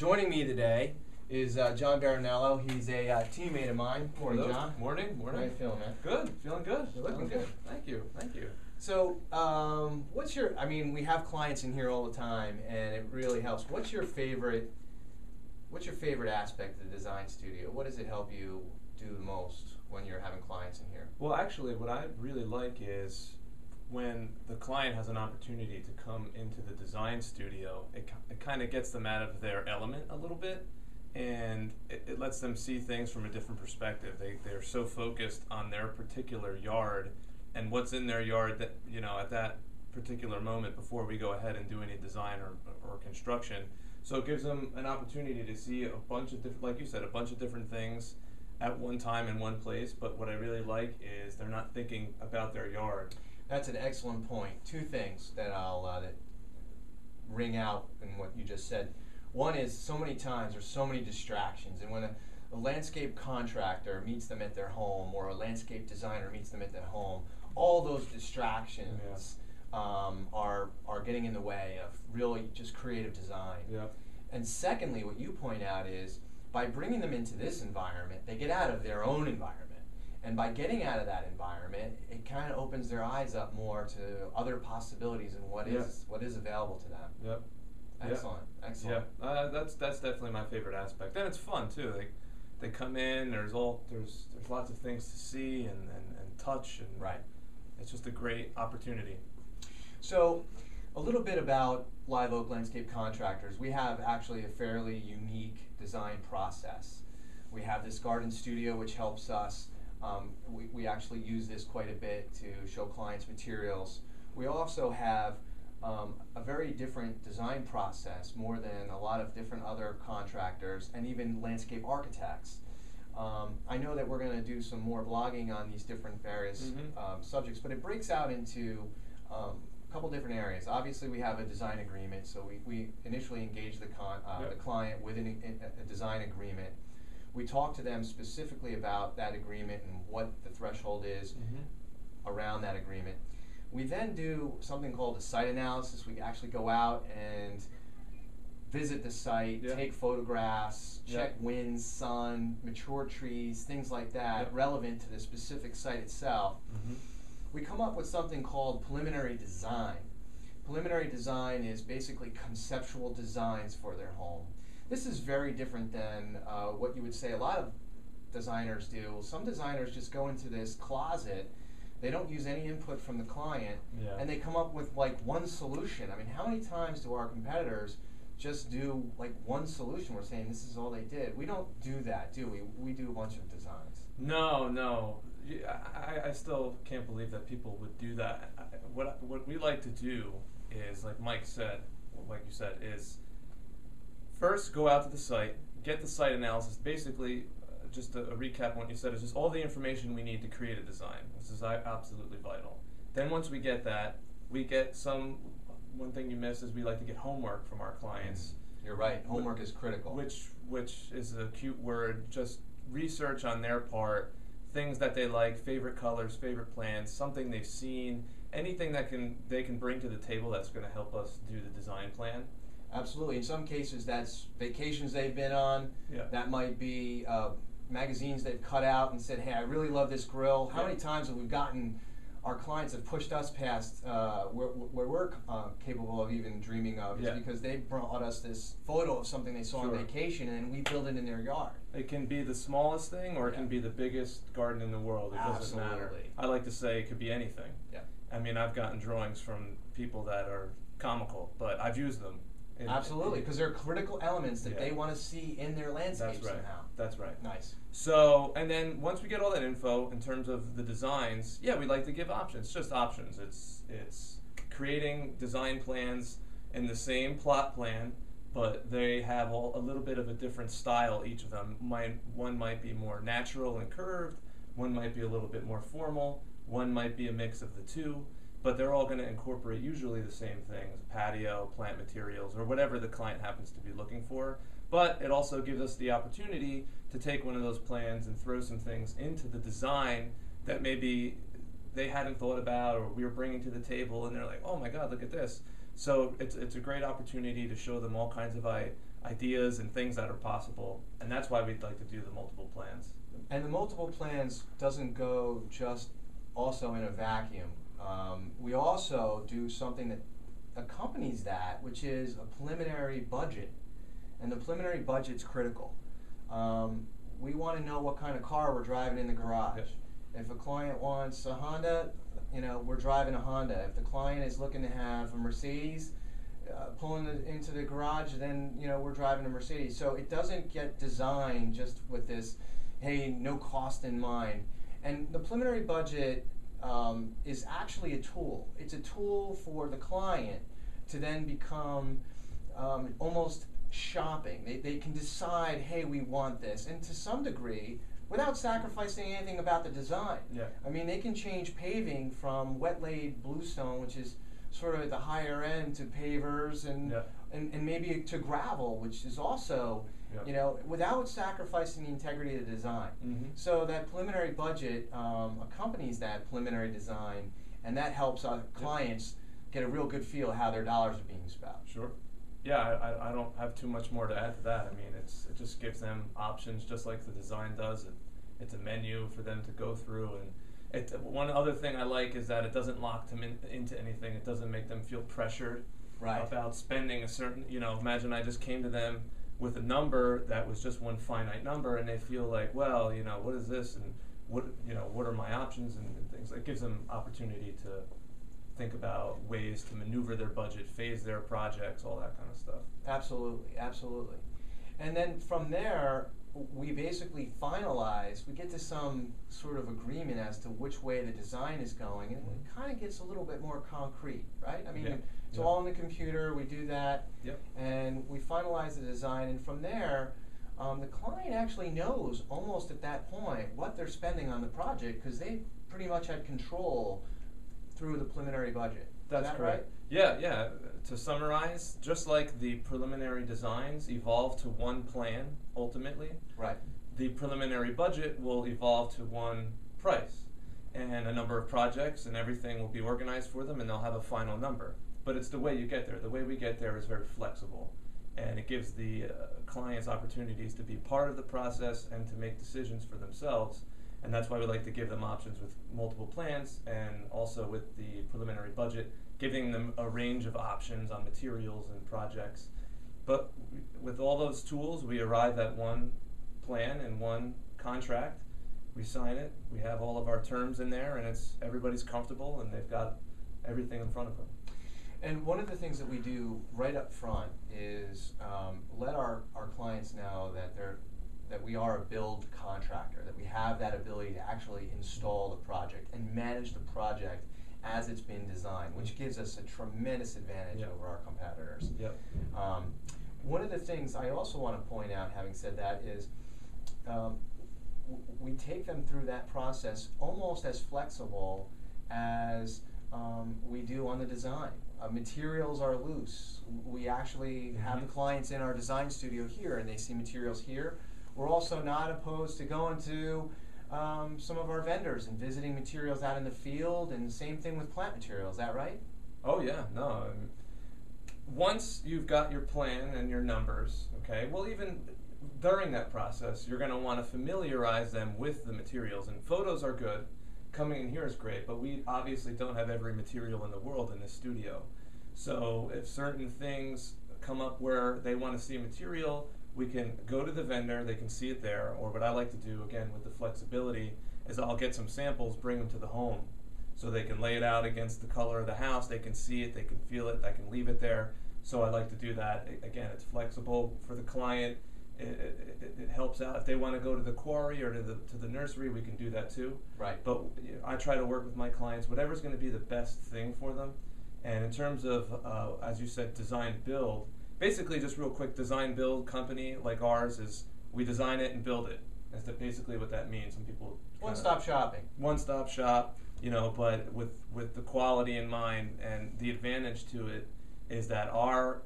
Joining me today is John Baronello. He's a teammate of mine. Morning, John. Morning. How you feeling, man? Good. Feeling good. You're looking good. Thank you. So, we have clients in here all the time, and it really helps. What's your favorite aspect of the design studio? What does it help you do the most when you're having clients in here? Well, actually, what I really like is when the client has an opportunity to come into the design studio, it kind of gets them out of their element a little bit, and it lets them see things from a different perspective. They're so focused on their particular yard and what's in their yard that, at that particular moment before we go ahead and do any design or construction. So it gives them an opportunity to see a bunch of different, like you said, a bunch of different things at one time in one place. But what I really like is they're not thinking about their yard. That's an excellent point. Two things that I'll that ring out in what you just said. One is, so many times there's so many distractions, and when a landscape contractor meets them at their home, or a landscape designer meets them at their home, all those distractions are getting in the way of really just creative design. Yeah. And secondly, what you point out is, by bringing them into this environment, they get out of their own environment. And by getting out of that environment, it kind of opens their eyes up more to other possibilities and what is available to them. Yep. Excellent. Yeah. That's definitely my favorite aspect. And it's fun too. They come in. There's lots of things to see and touch, and right. It's just a great opportunity. So, a little bit about Live Oak Landscape Contractors. We have actually a fairly unique design process. We have this garden studio which helps us. We actually use this quite a bit to show clients materials. We also have a very different design process, more than a lot of different other contractors and even landscape architects. I know that we're going to do some more blogging on these different various subjects, but it breaks out into a couple different areas. Obviously, we have a design agreement, so we initially engage the client with a design agreement. We talk to them specifically about that agreement and what the threshold is around that agreement. We then do something called a site analysis. We actually go out and visit the site, take photographs, check winds, sun, mature trees, things like that, relevant to the specific site itself. We come up with something called preliminary design. Preliminary design is basically conceptual designs for their home. This is very different than what you would say a lot of designers do. Some designers just go into this closet, they don't use any input from the client, and they come up with like one solution. I mean, how many times do our competitors just do like one solution? We're saying this is all they did. We don't do that, do we? We do a bunch of designs. No. I still can't believe that people would do that. What we like to do is, like Mike said, like you said, is first go out to the site, get the site analysis. Basically, just a recap on what you said, is just all the information we need to create a design. This is absolutely vital. Then once we get that, we get one thing you missed is we like to get homework from our clients. You're right, homework is critical. Which is a cute word, just research on their part, things that they like, favorite colors, favorite plants, something they've seen, anything that they can bring to the table that's going to help us do the design plan. Absolutely. In some cases, that's vacations they've been on. That might be magazines they've cut out and said, hey, I really love this grill. How many times have we gotten, our clients have pushed us past where we're capable of even dreaming of, is because they brought us this photo of something they saw on vacation, and we build it in their yard. It can be the smallest thing, or it can be the biggest garden in the world. It doesn't matter. I like to say it could be anything. I mean, I've gotten drawings from people that are comical, but I've used them. Absolutely, because they're critical elements that they want to see in their landscape somehow. That's right. Nice. So, and then once we get all that info in terms of the designs, we like to give options. Just options. It's creating design plans in the same plot plan, but they have a little bit of a different style. Each of them. One might be more natural and curved. One might be a little bit more formal. One might be a mix of the two. But they're all going to incorporate usually the same things: patio, plant materials, or whatever the client happens to be looking for. But it also gives us the opportunity to take one of those plans and throw some things into the design that maybe they hadn't thought about, or we were bringing to the table, and they're like, oh my God, look at this. So it's a great opportunity to show them all kinds of ideas and things that are possible, and that's why we'd like to do the multiple plans. And the multiple plans doesn't go just also in a vacuum. We also do something that accompanies that, which is a preliminary budget. And the preliminary budget's critical. We want to know what kind of car we're driving in the garage. Yep. If a client wants a Honda, we're driving a Honda. If the client is looking to have a Mercedes, pulling it into the garage, then we're driving a Mercedes. So it doesn't get designed just with this, hey, no cost in mind. And the preliminary budget is actually a tool. It's a tool for the client to then become almost shopping. They can decide, hey, we want this, and to some degree, without sacrificing anything about the design. Yeah. I mean, they can change paving from wet laid bluestone, which is sort of at the higher end, to pavers and maybe to gravel, which is also, without sacrificing the integrity of the design. Mm-hmm. So that preliminary budget accompanies that preliminary design, and that helps our clients get a real good feel of how their dollars are being spent. Sure. Yeah, I don't have too much more to add to that. I mean, it just gives them options, just like the design does. It's a menu for them to go through, and one other thing I like is that it doesn't lock them into anything. It doesn't make them feel pressured about spending a certain. Imagine I just came to them with a number that was just one finite number, and they feel like, well, what is this, and what are my options and things. It gives them opportunity to think about ways to maneuver their budget, phase their projects, all that kind of stuff. Absolutely, absolutely. And then from there, we basically finalize, we get to some sort of agreement as to which way the design is going, and it kind of gets a little bit more concrete, right? I mean, it's all on the computer, we do that, and we finalize the design, and from there, the client actually knows almost at that point what they're spending on the project, because they pretty much had control through the preliminary budget. That's that correct. Right? Yeah. To summarize, just like the preliminary designs evolve to one plan ultimately, right, the preliminary budget will evolve to one price and a number of projects, and everything will be organized for them, and they'll have a final number. But it's the way you get there. The way we get there is very flexible, and it gives the clients opportunities to be part of the process and to make decisions for themselves. And that's why we like to give them options with multiple plans, and also with the preliminary budget, giving them a range of options on materials and projects. But with all those tools, we arrive at one plan and one contract. We sign it, we have all of our terms in there, and everybody's comfortable, and they've got everything in front of them. And one of the things that we do right up front is let our clients know that we are a build contractor, that we have that ability to actually install the project and manage the project as it's been designed, which gives us a tremendous advantage over our competitors. Yep. One of the things I also want to point out, having said that, is we take them through that process almost as flexible as we do on the design. Materials are loose. We actually have the clients in our design studio here, and they see materials here. We're also not opposed to going to some of our vendors and visiting materials out in the field, and the same thing with plant materials. Is that right? Oh yeah, no. Once you've got your plan and your numbers, okay, well, even during that process, you're going to want to familiarize them with the materials, and photos are good. Coming in here is great, but we obviously don't have every material in the world in this studio. So if certain things come up where they want to see material, we can go to the vendor, they can see it there, or what I like to do, again, with the flexibility, is I'll get some samples, bring them to the home, so they can lay it out against the color of the house, they can see it, they can feel it, I can leave it there. So I like to do that. Again, it's flexible for the client. It helps out. If they want to go to the quarry or to the nursery, we can do that too. Right. But I try to work with my clients, whatever's going to be the best thing for them. And in terms of, as you said, design build, basically just real quick, design build company like ours is we design it and build it. That's basically what that means. Some people one-stop shopping. One-stop shop, but with the quality in mind, and the advantage to it is that our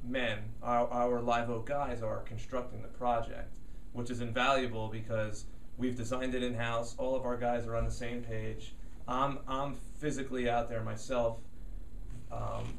men, our Live Oak guys are constructing the project, which is invaluable because we've designed it in-house. All of our guys are on the same page. I'm physically out there myself,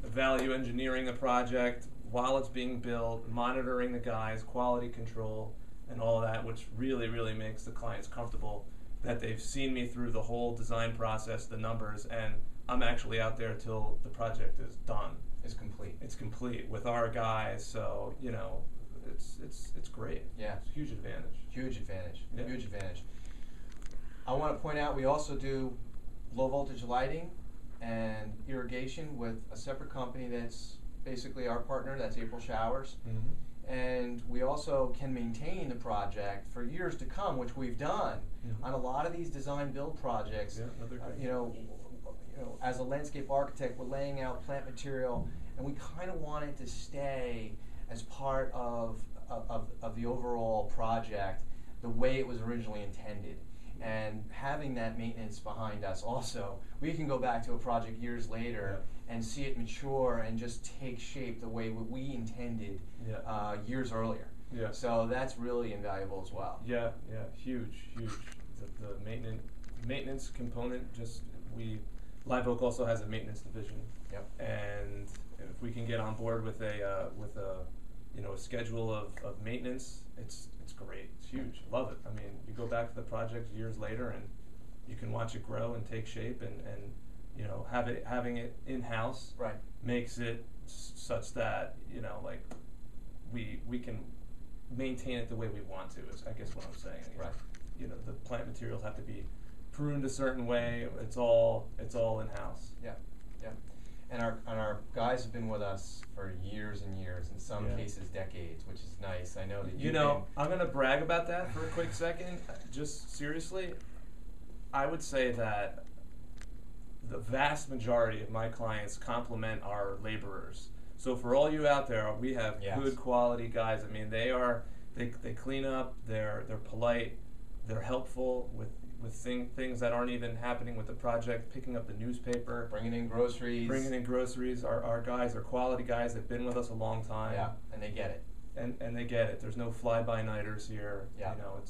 value engineering the project, while it's being built, monitoring the guys, quality control, and all that, which really, really makes the clients comfortable that they've seen me through the whole design process, the numbers, and I'm actually out there till the project is done. It's complete. It's complete with our guys, so you know, it's great. Yeah. It's a huge advantage. Huge advantage. Yeah. Huge advantage. I want to point out we also do low voltage lighting and irrigation with a separate company that's basically our partner. That's April Showers. Mm-hmm. And we also can maintain the project for years to come, which we've done on a lot of these design build projects. Yeah, another great. You know, as a landscape architect, we're laying out plant material, and we kind of want it to stay as part of the overall project the way it was originally intended. And having that maintenance behind us also, we can go back to a project years later and see it mature and just take shape the way we intended years earlier. Yeah. So that's really invaluable as well. Yeah, huge. The maintenance component, Live Oak also has a maintenance division. Yep. And if we can get on board with a schedule of maintenance, it's great. It's huge. Love it. I mean, you go back to the project years later and you can watch it grow and take shape, and you know, having it in house makes it such that, you know, like we can maintain it the way we want to, is I guess what I'm saying. Right. You know, the plant materials have to be pruned a certain way. It's all in house. Yeah. And our guys have been with us for years and years, in some cases decades, which is nice. I know that I'm gonna brag about that for a quick second. Just seriously, I would say that the vast majority of my clients compliment our laborers. So for all you out there, we have good quality guys. I mean, they clean up, they're polite, they're helpful with things that aren't even happening with the project, picking up the newspaper, bringing in groceries. Our guys are quality guys. They've been with us a long time. Yeah, and they get it. And they get it. There's no fly-by-nighters here. Yeah. You know,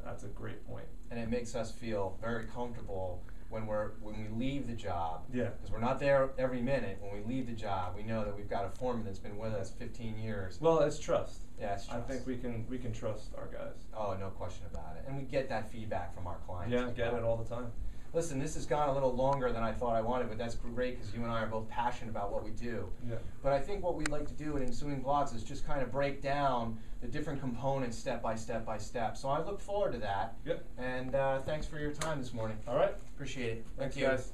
that's a great point. And it makes us feel very comfortable when we leave the job. Yeah. Because we're not there every minute. When we leave the job, we know that we've got a foreman that's been with us 15 years. Well, it's trust. Yeah, it's trust. I think we can trust our guys. Oh, no question about it. And we get that feedback from our clients. Yeah, get it all the time. Listen, this has gone a little longer than I thought I wanted, but that's great because you and I are both passionate about what we do. Yeah. But I think what we'd like to do in ensuing vlogs is just kind of break down the different components step by step. So I look forward to that. Yep. And thanks for your time this morning. All right. Appreciate it. Thanks, Thank you. guys.